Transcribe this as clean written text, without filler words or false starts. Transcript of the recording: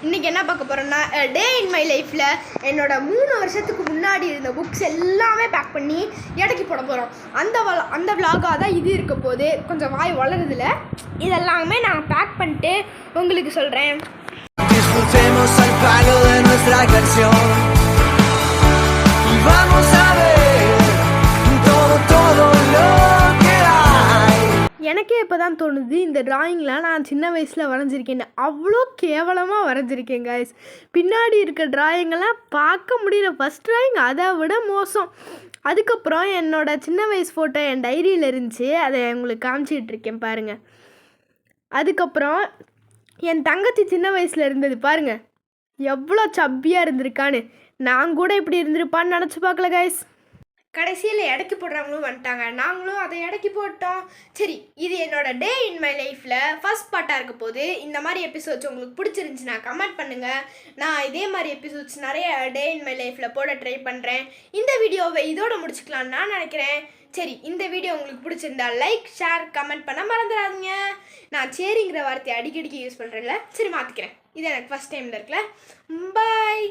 இன்றைக்கி என்ன பார்க்க போகிறோன்னா டே இன் மை லைஃப்பில் என்னோடய 3 வருஷத்துக்கு முன்னாடி இருந்த புக்ஸ் எல்லாமே பேக் பண்ணி எடைக்கு போட போகிறோம். அந்த விலாகாக தான் இது இருக்க போது. கொஞ்சம் வாய் வளருதில்ல, இதெல்லாமே நான் பேக் பண்ணிட்டு உங்களுக்கு சொல்கிறேன். எனக்கே இப்போ தான் தோணுது, இந்த ட்ராயிங்லாம் நான் சின்ன வயசில் வரைஞ்சிருக்கேன்னு. அவ்வளோ கேவலமாக வரைஞ்சிருக்கேன் கைஸ். பின்னாடி இருக்க ட்ராயிங்கெல்லாம் பார்க்க முடியல. ஃபஸ்ட் ட்ராயிங் அதை விட மோசம். அதுக்கப்புறம் என்னோடய சின்ன வயசு ஃபோட்டோ என் டைரியில் இருந்துச்சு, அதை உங்களுக்கு காமிச்சிட்ருக்கேன் பாருங்கள். அதுக்கப்புறம் என் தங்கச்சி சின்ன வயசில் இருந்தது பாருங்கள், எவ்வளோ சப்பியாக இருந்திருக்கான்னு. நான் கூட இப்படி இருந்திருப்பான்னு நினச்சி பார்க்கல கைஸ். கடைசியில் எடைக்கு போடுறவங்களும் வந்துட்டாங்க, நாங்களும் அதை எடைக்கு போட்டோம். சரி, இது என்னோடய டே இன் மை லைஃப்பில் ஃபஸ்ட் பார்ட்டாக இருக்க போது. இந்த மாதிரி எபிசோட்ஸ் உங்களுக்கு பிடிச்சிருந்துச்சுன்னா கமெண்ட் பண்ணுங்கள். நான் இதே மாதிரி எபிசோட்ஸ் நிறைய டே இன் மை லைஃப்பில் போட ட்ரை பண்ணுறேன். இந்த வீடியோவை இதோட முடிச்சுக்கலான்னு நான் நினைக்கிறேன். சரி, இந்த வீடியோ உங்களுக்கு பிடிச்சிருந்தா லைக், ஷேர், கமெண்ட் பண்ண மறந்துடாதீங்க. நான் சரிங்கிற வார்த்தையை அடிக்கடிக்கு யூஸ் பண்ணுறேன்ல, சரி மாற்றிக்கிறேன். இது எனக்கு ஃபஸ்ட் டைமில் இருக்குல்ல. பாய்.